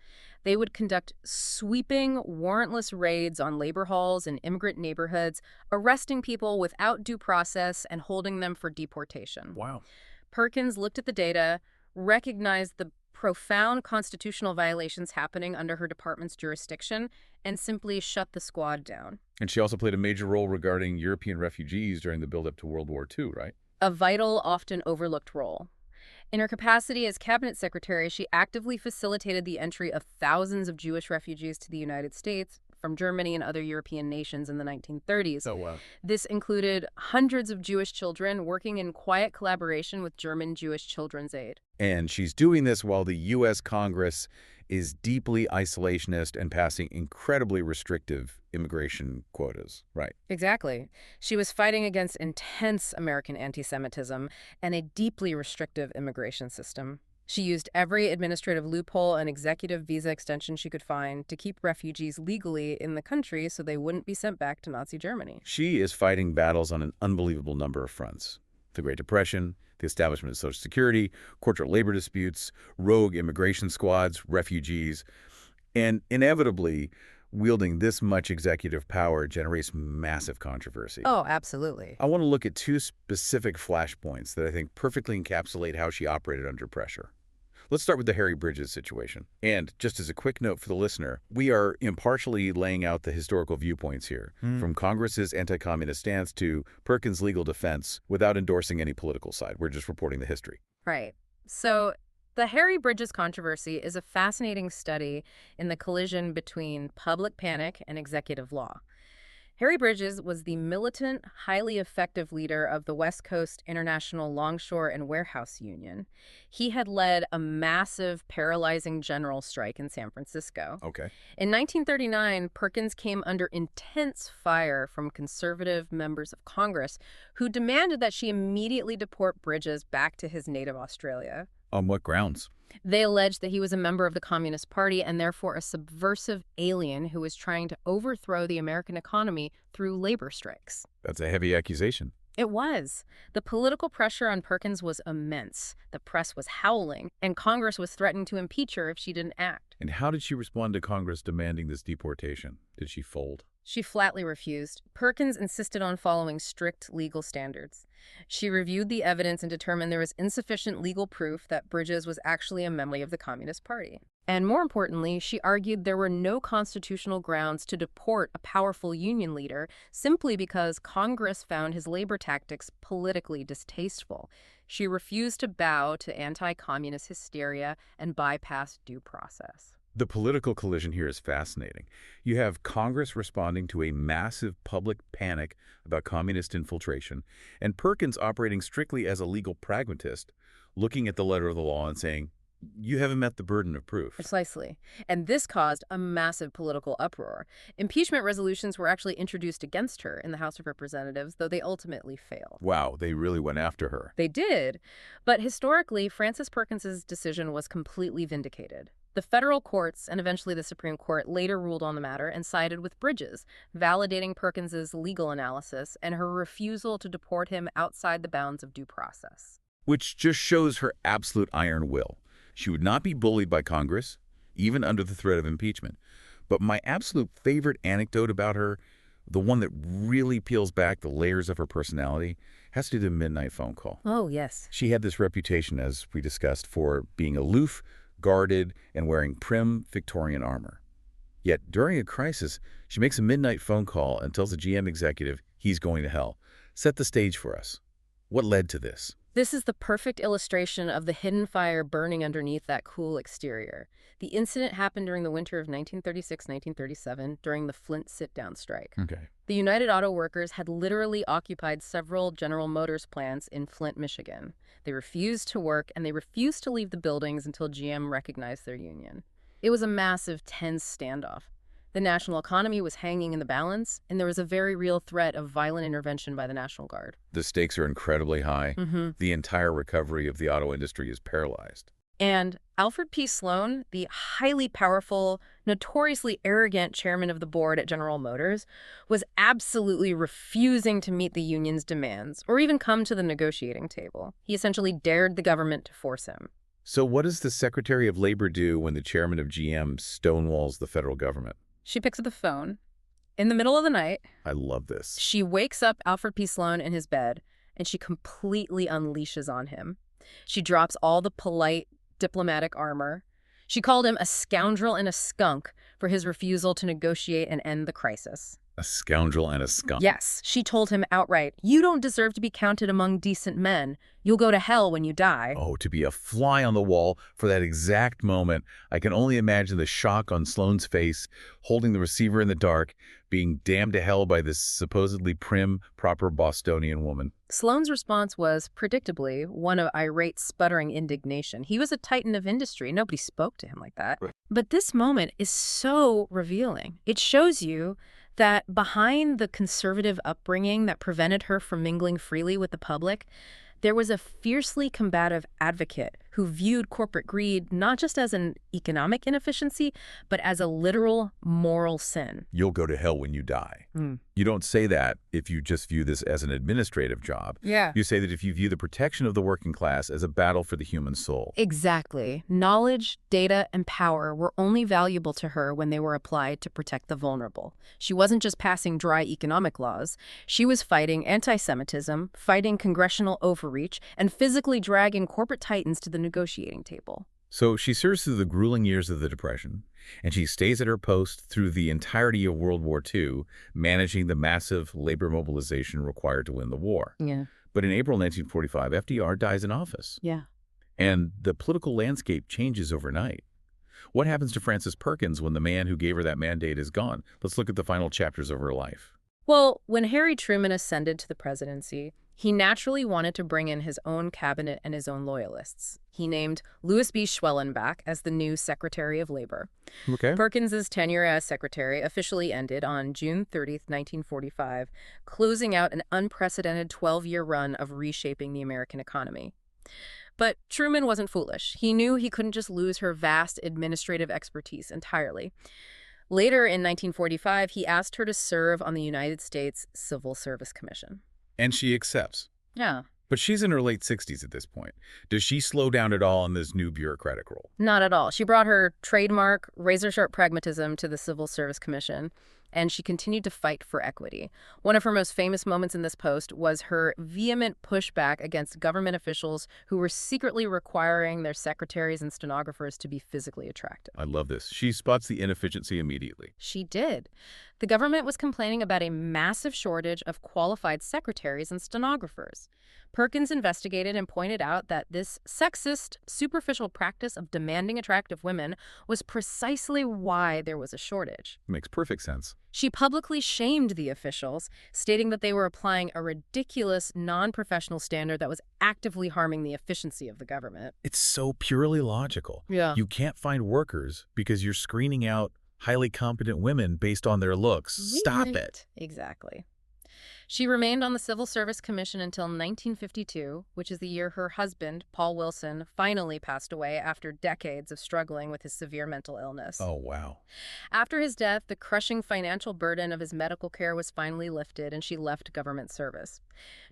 They would conduct sweeping, warrantless raids on labor halls and immigrant neighborhoods, arresting people without due process and holding them for deportation. Wow. Perkins looked at the data, recognized the profound constitutional violations happening under her department's jurisdiction, and simply shut the squad down. And she also played a major role regarding European refugees during the build-up to World War II, right? A vital, often overlooked role. In her capacity as cabinet secretary, she actively facilitated the entry of thousands of Jewish refugees to the United States from Germany and other European nations in the 1930s. Oh, wow. This included hundreds of Jewish children working in quiet collaboration with German Jewish Children's Aid. And she's doing this while the U.S. Congress is deeply isolationist and passing incredibly restrictive immigration quotas. Right. Exactly. She was fighting against intense American anti-Semitism and a deeply restrictive immigration system. She used every administrative loophole and executive visa extension she could find to keep refugees legally in the country so they wouldn't be sent back to Nazi Germany. She is fighting battles on an unbelievable number of fronts. The Great Depression, the establishment of Social Security, corporate labor disputes, rogue immigration squads, refugees, and inevitably, wielding this much executive power generates massive controversy. Oh, absolutely. I want to look at two specific flashpoints that I think perfectly encapsulate how she operated under pressure. Let's start with the Harry Bridges situation. And just as a quick note for the listener, we are impartially laying out the historical viewpoints here, from Congress's anti-communist stance to Perkins' legal defense, without endorsing any political side. We're just reporting the history. Right. So the Harry Bridges controversy is a fascinating study in the collision between public panic and executive law. Harry Bridges was the militant, highly effective leader of the West Coast International Longshore and Warehouse Union. He had led a massive, paralyzing general strike in San Francisco. Okay. In 1939, Perkins came under intense fire from conservative members of Congress who demanded that she immediately deport Bridges back to his native Australia. On what grounds? They alleged that he was a member of the Communist Party and therefore a subversive alien who was trying to overthrow the American economy through labor strikes. That's a heavy accusation. It was. The political pressure on Perkins was immense. The press was howling, and Congress was threatening to impeach her if she didn't act. And how did she respond to Congress demanding this deportation? Did she fold? She flatly refused. Perkins insisted on following strict legal standards. She reviewed the evidence and determined there was insufficient legal proof that Bridges was actually a member of the Communist Party. And more importantly, she argued there were no constitutional grounds to deport a powerful union leader simply because Congress found his labor tactics politically distasteful. She refused to bow to anti-communist hysteria and bypass due process. The political collision here is fascinating. You have Congress responding to a massive public panic about communist infiltration, and Perkins operating strictly as a legal pragmatist, looking at the letter of the law and saying, you haven't met the burden of proof. Precisely. And this caused a massive political uproar. Impeachment resolutions were actually introduced against her in the House of Representatives, though they ultimately failed. Wow, they really went after her. They did. But historically, Frances Perkins's decision was completely vindicated. The federal courts and eventually the Supreme Court later ruled on the matter and sided with Bridges, validating Perkins's legal analysis and her refusal to deport him outside the bounds of due process. Which just shows her absolute iron will. She would not be bullied by Congress, even under the threat of impeachment. But my absolute favorite anecdote about her, the one that really peels back the layers of her personality, has to do with the midnight phone call. Oh, yes. She had this reputation, as we discussed, for being aloof, guarded, and wearing prim Victorian armor. Yet, during a crisis, she makes a midnight phone call and tells the GM executive he's going to hell. Set the stage for us. What led to this? This is the perfect illustration of the hidden fire burning underneath that cool exterior. The incident happened during the winter of 1936-1937 during the Flint sit-down strike. Okay. The United Auto Workers had literally occupied several General Motors plants in Flint, Michigan. They refused to work and they refused to leave the buildings until GM recognized their union. It was a massive, tense standoff. The national economy was hanging in the balance, and there was a very real threat of violent intervention by the National Guard. The stakes are incredibly high. Mm-hmm. The entire recovery of the auto industry is paralyzed. And Alfred P. Sloan, the highly powerful, notoriously arrogant chairman of the board at General Motors, was absolutely refusing to meet the union's demands or even come to the negotiating table. He essentially dared the government to force him. So what does the Secretary of Labor do when the chairman of GM stonewalls the federal government? She picks up the phone. In the middle of the night, I love this. she wakes up Alfred P. Sloan in his bed, and she completely unleashes on him. She drops all the polite, diplomatic armor. She called him a scoundrel and a skunk for his refusal to negotiate and end the crisis. A scoundrel and a skunk. Yes, she told him outright, "You don't deserve to be counted among decent men. You'll go to hell when you die." Oh, to be a fly on the wall for that exact moment. I can only imagine the shock on Sloane's face, holding the receiver in the dark, being damned to hell by this supposedly prim, proper Bostonian woman. Sloane's response was, predictably, one of irate, sputtering indignation. He was a titan of industry. Nobody spoke to him like that. Right. But this moment is so revealing. It shows you that behind the conservative upbringing that prevented her from mingling freely with the public, there was a fiercely combative advocate who viewed corporate greed not just as an economic inefficiency, but as a literal moral sin. You'll go to hell when you die. You don't say that if you just view this as an administrative job. Yeah. You say that if you view the protection of the working class as a battle for the human soul. Exactly. Knowledge, data, and power were only valuable to her when they were applied to protect the vulnerable. She wasn't just passing dry economic laws. She was fighting anti-Semitism, fighting congressional overreach, and physically dragging corporate titans to the negotiating table. So she serves through the grueling years of the Depression, and she stays at her post through the entirety of World War II, managing the massive labor mobilization required to win the war. Yeah. But in April 1945, FDR dies in office, Yeah. and the political landscape changes overnight. What happens to Frances Perkins when the man who gave her that mandate is gone? Let's look at the final chapters of her life. Well, when Harry Truman ascended to the presidency, he naturally wanted to bring in his own cabinet and his own loyalists. He named Louis B. Schwellenbach as the new Secretary of Labor. Okay. Perkins's tenure as secretary officially ended on June 30th, 1945, closing out an unprecedented 12-year run of reshaping the American economy. But Truman wasn't foolish. He knew he couldn't just lose her vast administrative expertise entirely. Later in 1945, he asked her to serve on the United States Civil Service Commission. And she accepts. Yeah. But she's in her late 60s at this point. Does she slow down at all in this new bureaucratic role? Not at all. She brought her trademark, razor-sharp pragmatism to the Civil Service Commission, and she continued to fight for equity. One of her most famous moments in this post was her vehement pushback against government officials who were secretly requiring their secretaries and stenographers to be physically attractive. I love this. She spots the inefficiency immediately. She did. The government was complaining about a massive shortage of qualified secretaries and stenographers. Perkins investigated and pointed out that this sexist, superficial practice of demanding attractive women was precisely why there was a shortage. Makes perfect sense. She publicly shamed the officials, stating that they were applying a ridiculous, non-professional standard that was actively harming the efficiency of the government. It's so purely logical. Yeah. You can't find workers because you're screening out highly competent women based on their looks. Stop it. Exactly. She remained on the Civil Service Commission until 1952, which is the year her husband, Paul Wilson, finally passed away after decades of struggling with his severe mental illness. Oh, wow. After his death, the crushing financial burden of his medical care was finally lifted, and she left government service.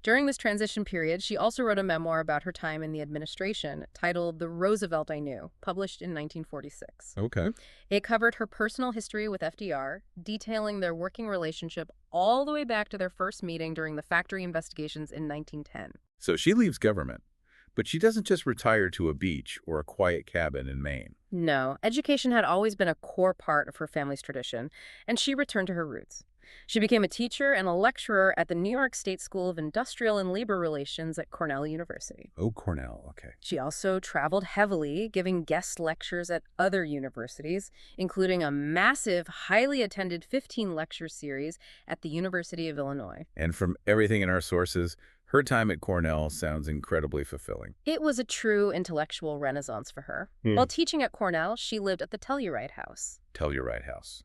During this transition period, she also wrote a memoir about her time in the administration titled The Roosevelt I Knew, published in 1946. Okay. It covered her personal history with FDR, detailing their working relationship all the way back to their first meeting during the factory investigations in 1910. So she leaves government, but she doesn't just retire to a beach or a quiet cabin in Maine. No, education had always been a core part of her family's tradition, and she returned to her roots. She became a teacher and a lecturer at the New York State School of Industrial and Labor Relations at Cornell University. Oh, Cornell. Okay. She also traveled heavily, giving guest lectures at other universities, including a massive, highly attended 15-lecture series at the University of Illinois. And from everything in our sources, her time at Cornell sounds incredibly fulfilling. It was a true intellectual renaissance for her. While teaching at Cornell, she lived at the Telluride House. Telluride House.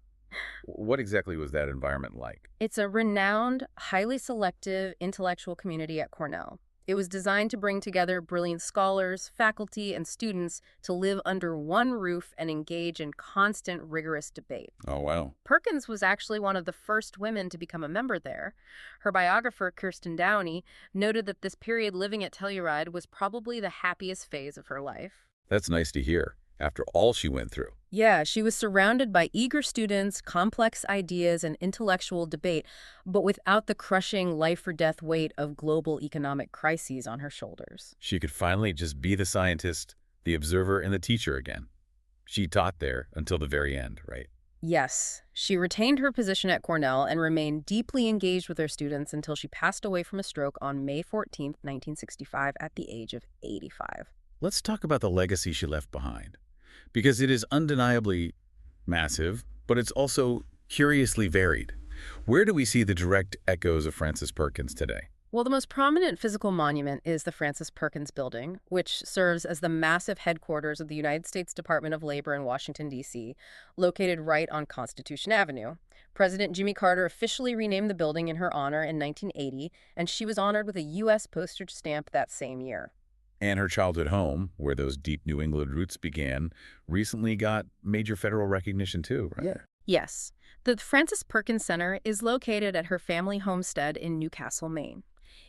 What exactly was that environment like? It's a renowned, highly selective intellectual community at Cornell. It was designed to bring together brilliant scholars, faculty, and students to live under one roof and engage in constant, rigorous debate. Oh, wow. Perkins was actually one of the first women to become a member there. Her biographer, Kirsten Downey, noted that this period living at Telluride was probably the happiest phase of her life. That's nice to hear, after all she went through. Yeah, she was surrounded by eager students, complex ideas, and intellectual debate, but without the crushing life-or-death weight of global economic crises on her shoulders. She could finally just be the scientist, the observer, and the teacher again. She taught there until the very end, right? Yes, she retained her position at Cornell and remained deeply engaged with her students until she passed away from a stroke on May 14th, 1965, at the age of 85. Let's talk about the legacy she left behind, because it is undeniably massive, but it's also curiously varied. Where do we see the direct echoes of Frances Perkins today? Well, the most prominent physical monument is the Frances Perkins Building, which serves as the massive headquarters of the United States Department of Labor in Washington, D.C., located right on Constitution Avenue. President Jimmy Carter officially renamed the building in her honor in 1980, and she was honored with a U.S. postage stamp that same year. And her childhood home, where those deep New England roots began, recently got major federal recognition too, right? Yeah. Yes, the Frances Perkins Center is located at her family homestead in Newcastle, Maine.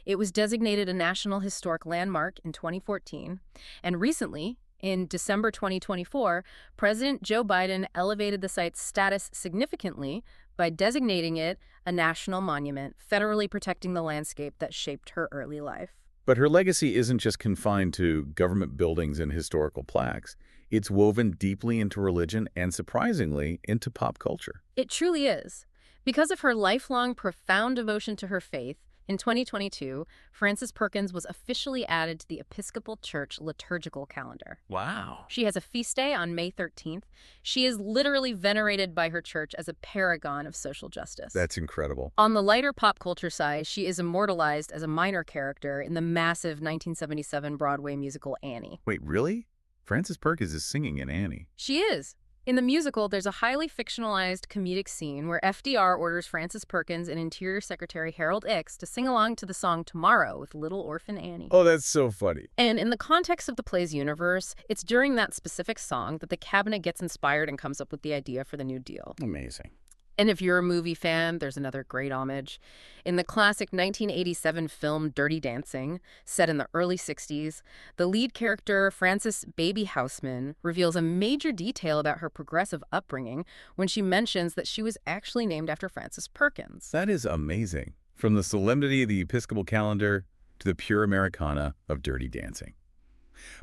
It was designated a National Historic Landmark in 2014, and recently, in December 2024, President Joe Biden elevated the site's status significantly by designating it a national monument, federally protecting the landscape that shaped her early life. But her legacy isn't just confined to government buildings and historical plaques. It's woven deeply into religion and, surprisingly, into pop culture. It truly is. Because of her lifelong, profound devotion to her faith, in 2022, Frances Perkins was officially added to the Episcopal Church liturgical calendar. Wow. She has a feast day on May 13th. She is literally venerated by her church as a paragon of social justice. That's incredible. On the lighter pop culture side, she is immortalized as a minor character in the massive 1977 Broadway musical Annie. Wait, really? Frances Perkins is singing in Annie. She is. In the musical, there's a highly fictionalized comedic scene where FDR orders Frances Perkins and Interior Secretary Harold Ickes to sing along to the song Tomorrow with Little Orphan Annie. Oh, that's so funny. And in the context of the play's universe, it's during that specific song that the cabinet gets inspired and comes up with the idea for the New Deal. Amazing. And if you're a movie fan, there's another great homage. In the classic 1987 film Dirty Dancing, set in the early 60s, the lead character, Frances Baby Houseman, reveals a major detail about her progressive upbringing when she mentions that she was actually named after Frances Perkins. That is amazing. From the solemnity of the Episcopal calendar to the pure Americana of Dirty Dancing.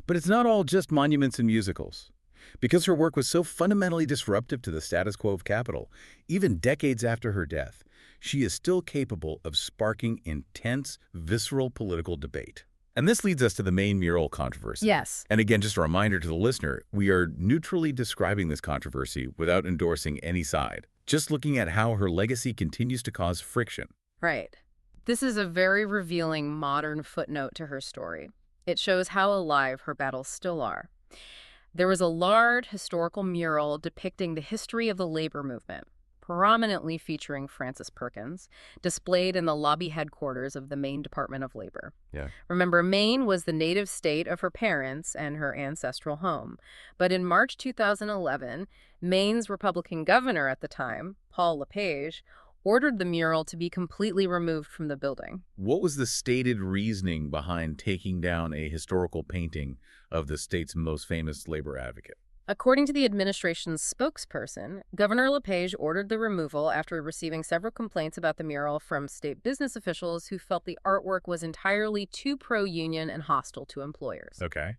But it's not all just monuments and musicals. Because her work was so fundamentally disruptive to the status quo of capital, even decades after her death, she is still capable of sparking intense, visceral political debate. And this leads us to the main mural controversy. Yes. And again, just a reminder to the listener, we are neutrally describing this controversy without endorsing any side, just looking at how her legacy continues to cause friction. Right. This is a very revealing modern footnote to her story. It shows how alive her battles still are. There was a large historical mural depicting the history of the labor movement, prominently featuring Frances Perkins, displayed in the lobby headquarters of the Maine Department of Labor. Yeah. Remember, Maine was the native state of her parents and her ancestral home. But in March 2011, Maine's Republican governor at the time, Paul LePage, ordered the mural to be completely removed from the building. What was the stated reasoning behind taking down a historical painting of the state's most famous labor advocate? According to the administration's spokesperson, Governor LePage ordered the removal after receiving several complaints about the mural from state business officials who felt the artwork was entirely too pro-union and hostile to employers. Okay.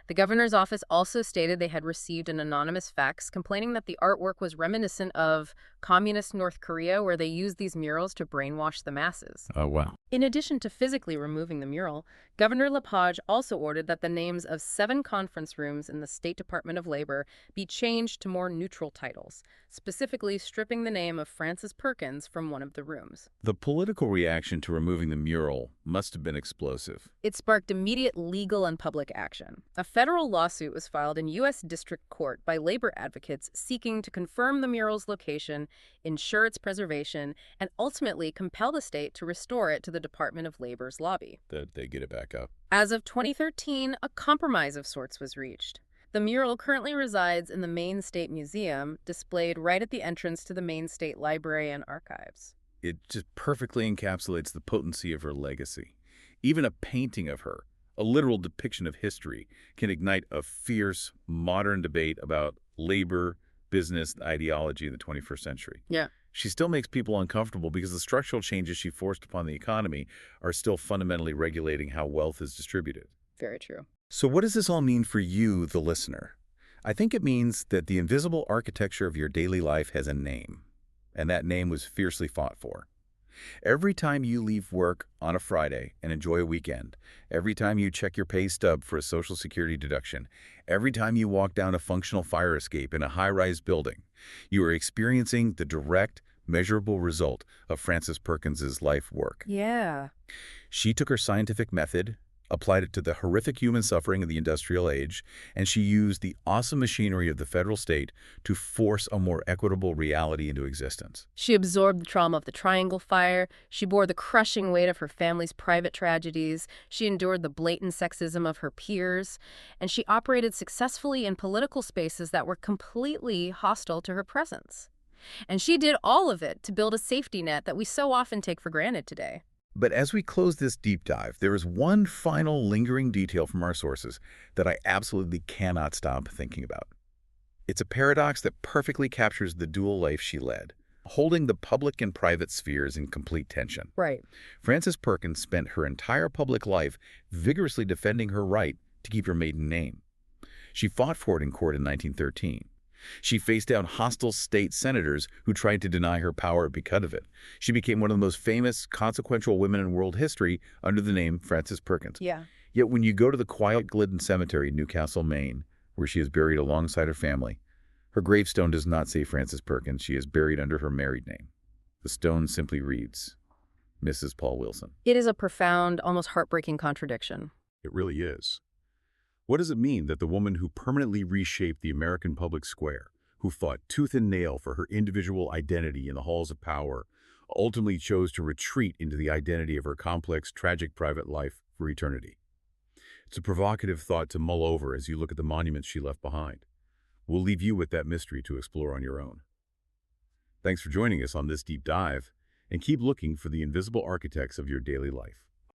The governor's office also stated they had received an anonymous fax complaining that the artwork was reminiscent of communist North Korea, where they used these murals to brainwash the masses. Oh, wow. In addition to physically removing the mural, Governor LePage also ordered that the names of 7 conference rooms in the State Department of Labor be changed to more neutral titles, specifically stripping the name of Frances Perkins from one of the rooms. The political reaction to removing the mural must have been explosive. It sparked immediate legal and public action. A federal lawsuit was filed in U.S. District Court by labor advocates seeking to confirm the mural's location, ensure its preservation, and ultimately compel the state to restore it to the Department of Labor's lobby. That they get it back up. As of 2013, a compromise of sorts was reached. The mural currently resides in the Maine State Museum, displayed right at the entrance to the Maine State Library and Archives. It just perfectly encapsulates the potency of her legacy. Even a painting of her, a literal depiction of history, can ignite a fierce, modern debate about labor, business, ideology in the 21st century. Yeah. She still makes people uncomfortable because the structural changes she forced upon the economy are still fundamentally regulating how wealth is distributed. Very true. So what does this all mean for you, the listener? I think it means that the invisible architecture of your daily life has a name, and that name was fiercely fought for. Every time you leave work on a Friday and enjoy a weekend, every time you check your pay stub for a Social Security deduction, every time you walk down a functional fire escape in a high-rise building, you are experiencing the direct, measurable result of Frances Perkins's life work. Yeah. She took her scientific method, applied it to the horrific human suffering of the industrial age, and she used the awesome machinery of the federal state to force a more equitable reality into existence. She absorbed the trauma of the Triangle Fire. She bore the crushing weight of her family's private tragedies. She endured the blatant sexism of her peers. And she operated successfully in political spaces that were completely hostile to her presence. And she did all of it to build a safety net that we so often take for granted today. But as we close this deep dive, there is one final lingering detail from our sources that I absolutely cannot stop thinking about. It's a paradox that perfectly captures the dual life she led, holding the public and private spheres in complete tension. Right. Frances Perkins spent her entire public life vigorously defending her right to keep her maiden name. She fought for it in court in 1913. She faced down hostile state senators who tried to deny her power because of it. She became one of the most famous, consequential women in world history under the name Frances Perkins. Yeah. Yet when you go to the quiet Glidden Cemetery in Newcastle, Maine, where she is buried alongside her family, her gravestone does not say Frances Perkins. She is buried under her married name. The stone simply reads, Mrs. Paul Wilson. It is a profound, almost heartbreaking contradiction. It really is. What does it mean that the woman who permanently reshaped the American public square, who fought tooth and nail for her individual identity in the halls of power, ultimately chose to retreat into the identity of her complex, tragic private life for eternity? It's a provocative thought to mull over as you look at the monuments she left behind. We'll leave you with that mystery to explore on your own. Thanks for joining us on this deep dive, and keep looking for the invisible architects of your daily life.